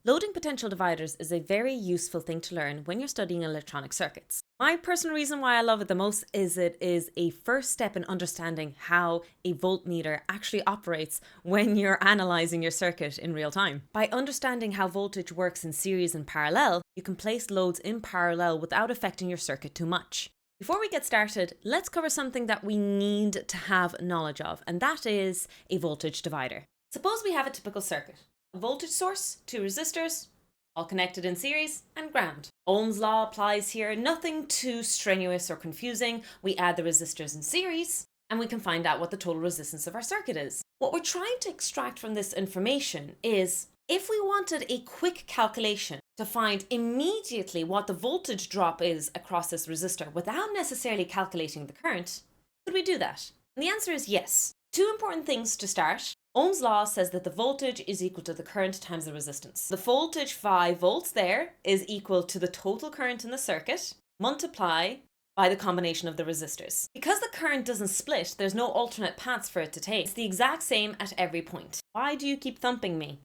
Loading potential dividers is a very useful thing to learn when you're studying electronic circuits. My personal reason why I love it the most is it is a first step in understanding how a voltmeter actually operates when you're analysing your circuit in real time. By understanding how voltage works in series and parallel, you can place loads in parallel without affecting your circuit too much. Before we get started, let's cover something that we need to have knowledge of, and that is a voltage divider. Suppose we have a typical circuit. A voltage source, two resistors, all connected in series, and ground. Ohm's law applies here, nothing too strenuous or confusing. We add the resistors in series, and we can find out what the total resistance of our circuit is. What we're trying to extract from this information is, if we wanted a quick calculation to find immediately what the voltage drop is across this resistor without necessarily calculating the current, could we do that? And the answer is yes. Two important things to start. Ohm's law says that the voltage is equal to the current times the resistance. The voltage 5 volts there is equal to the total current in the circuit multiplied by the combination of the resistors. Because the current doesn't split, there's no alternate paths for it to take. It's the exact same at every point. Why do you keep thumping me?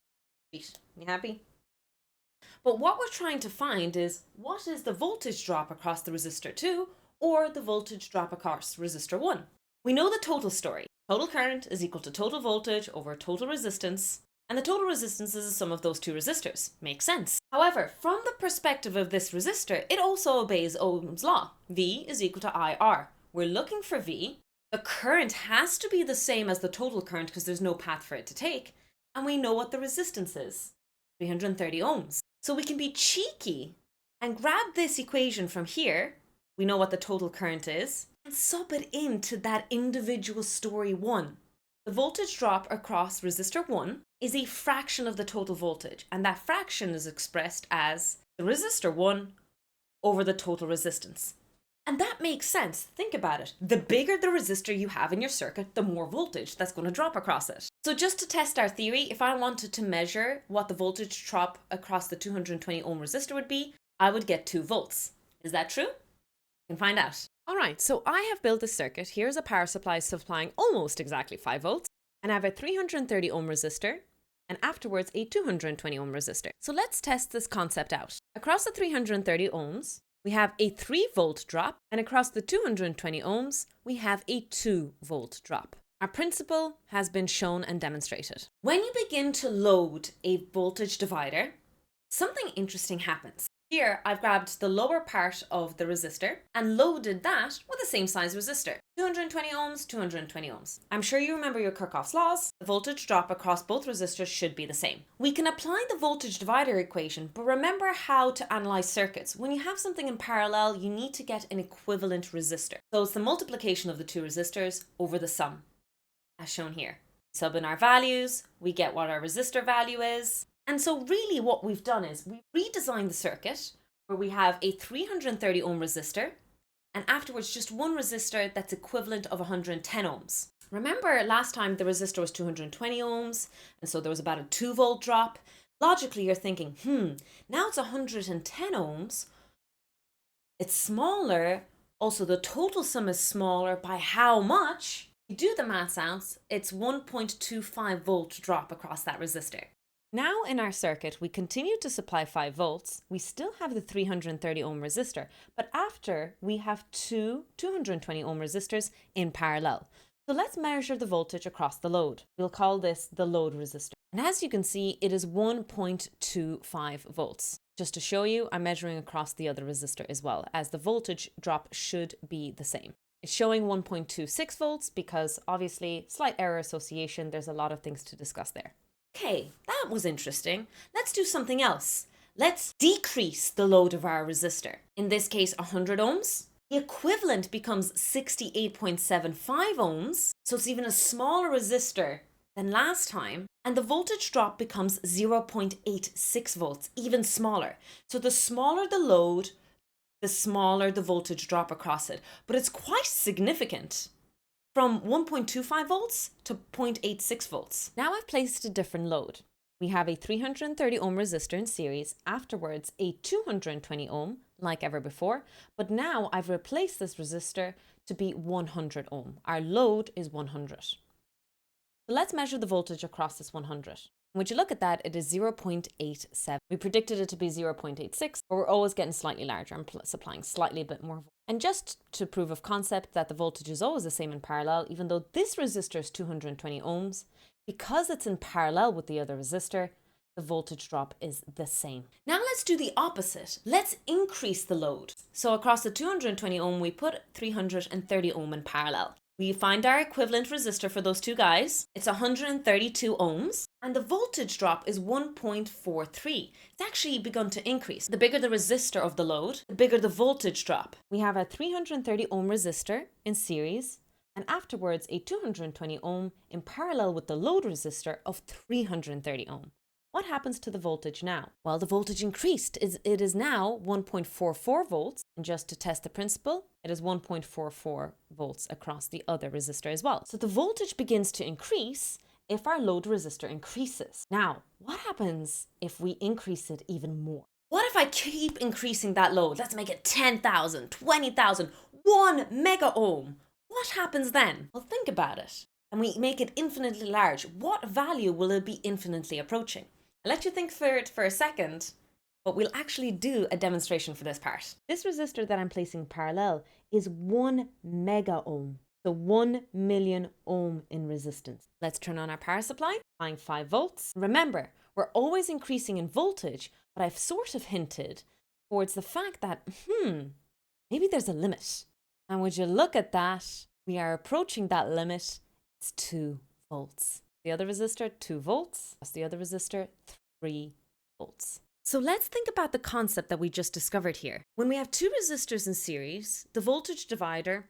You happy? But what we're trying to find is, what is the voltage drop across the resistor 2 or the voltage drop across resistor 1? We know the total story. Total current is equal to total voltage over total resistance, and the total resistance is the sum of those two resistors. Makes sense. However, from the perspective of this resistor, it also obeys Ohm's law. V is equal to IR. We're looking for V. The current has to be the same as the total current because there's no path for it to take, and we know what the resistance is, 330 ohms. So we can be cheeky and grab this equation from here. We know what the total current is, and sub it into that individual story 1. The voltage drop across resistor 1 is a fraction of the total voltage, and that fraction is expressed as the resistor 1 over the total resistance. And that makes sense. Think about it. The bigger the resistor you have in your circuit, the more voltage that's going to drop across it. So just to test our theory, if I wanted to measure what the voltage drop across the 220 ohm resistor would be, I would get 2 volts. Is that true? You can find out. Alright, so I have built this circuit. Here's a power supply supplying almost exactly 5 volts, and I have a 330 ohm resistor, and afterwards a 220 ohm resistor. So let's test this concept out. Across the 330 ohms, we have a 3 volt drop, and across the 220 ohms, we have a 2 volt drop. Our principle has been shown and demonstrated. When you begin to load a voltage divider, something interesting happens. Here, I've grabbed the lower part of the resistor and loaded that with the same size resistor. 220 ohms, 220 ohms. I'm sure you remember your Kirchhoff's laws. The voltage drop across both resistors should be the same. We can apply the voltage divider equation, but remember how to analyze circuits. When you have something in parallel, you need to get an equivalent resistor. So it's the multiplication of the two resistors over the sum, as shown here. Sub in our values, we get what our resistor value is. And so really what we've done is we redesigned the circuit where we have a 330 ohm resistor and afterwards just one resistor that's equivalent of 110 ohms. Remember last time the resistor was 220 ohms and so there was about a 2 volt drop. Logically you're thinking, now it's 110 ohms. It's smaller. Also the total sum is smaller by how much? You do the maths out, it's 1.25 volt drop across that resistor. Now in our circuit, we continue to supply 5 volts. We still have the 330 ohm resistor, but after we have two 220 ohm resistors in parallel. So let's measure the voltage across the load. We'll call this the load resistor. And as you can see, it is 1.25 volts. Just to show you, I'm measuring across the other resistor as well, as the voltage drop should be the same. It's showing 1.26 volts because obviously slight error association, there's a lot of things to discuss there. Okay, that was interesting. Let's do something else. Let's decrease the load of our resistor. In this case, 100 ohms. The equivalent becomes 68.75 ohms, so it's even a smaller resistor than last time. And the voltage drop becomes 0.86 volts, even smaller. So the smaller the load, the smaller the voltage drop across it. But it's quite significant. From 1.25 volts to 0.86 volts. Now I've placed a different load. We have a 330 ohm resistor in series, afterwards a 220 ohm, like ever before, but now I've replaced this resistor to be 100 ohm. Our load is 100. So let's measure the voltage across this 100. Would you look at that, it is 0.87. We predicted it to be 0.86, but we're always getting slightly larger and supplying slightly a bit more. And just to prove of concept that the voltage is always the same in parallel, even though this resistor is 220 ohms, because it's in parallel with the other resistor, the voltage drop is the same. Now let's do the opposite. Let's increase the load. So across the 220 ohm, we put 330 ohm in parallel. We find our equivalent resistor for those two guys. It's 132 ohms, and the voltage drop is 1.43. It's actually begun to increase. The bigger the resistor of the load, the bigger the voltage drop. We have a 330 ohm resistor in series, and afterwards a 220 ohm in parallel with the load resistor of 330 ohm. What happens to the voltage now? Well, the voltage increased. It is now 1.44 volts. And just to test the principle, it is 1.44 volts across the other resistor as well. So the voltage begins to increase if our load resistor increases. Now, what happens if we increase it even more? What if I keep increasing that load? Let's make it 10,000, 20,000, 1 mega ohm. What happens then? Well, think about it. And we make it infinitely large. What value will it be infinitely approaching? I'll let you think for it for a second, but we'll actually do a demonstration for this part. This resistor that I'm placing parallel is 1 mega ohm, so 1 million ohm in resistance. Let's turn on our power supply, applying 5 volts. Remember, we're always increasing in voltage, but I've sort of hinted towards the fact that, maybe there's a limit. And would you look at that, we are approaching that limit. It's 2 volts. The other resistor, 2 volts. Plus the other resistor, 3 volts. So let's think about the concept that we just discovered here. When we have 2 resistors in series, the voltage divider,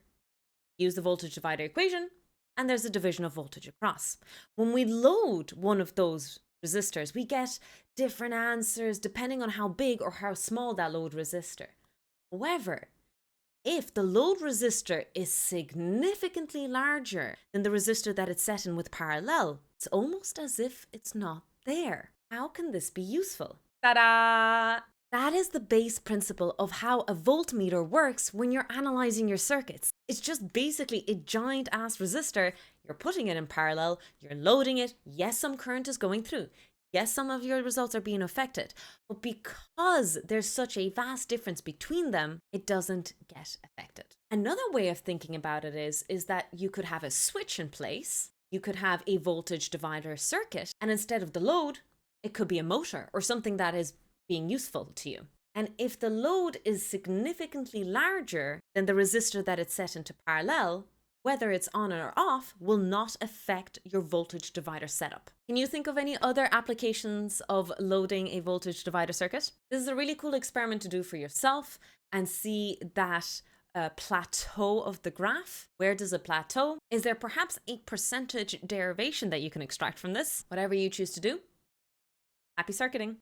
use the voltage divider equation, and there's a division of voltage across. When we load one of those resistors, we get different answers depending on how big or how small that load resistor. However, if the load resistor is significantly larger than the resistor that it's set in with parallel, it's almost as if it's not there. How can this be useful? Ta-da! That is the base principle of how a voltmeter works when you're analyzing your circuits. It's just basically a giant ass resistor. You're putting it in parallel, you're loading it. Yes, some current is going through. Yes, some of your results are being affected, but because there's such a vast difference between them, it doesn't get affected. Another way of thinking about it is that you could have a switch in place, you could have a voltage divider circuit, and instead of the load, it could be a motor or something that is being useful to you. And if the load is significantly larger than the resistor that it's set into parallel, whether it's on or off will not affect your voltage divider setup. Can you think of any other applications of loading a voltage divider circuit? This is a really cool experiment to do for yourself and see that plateau of the graph. Where does it plateau? Is there perhaps a percentage derivation that you can extract from this? Whatever you choose to do, happy circuiting.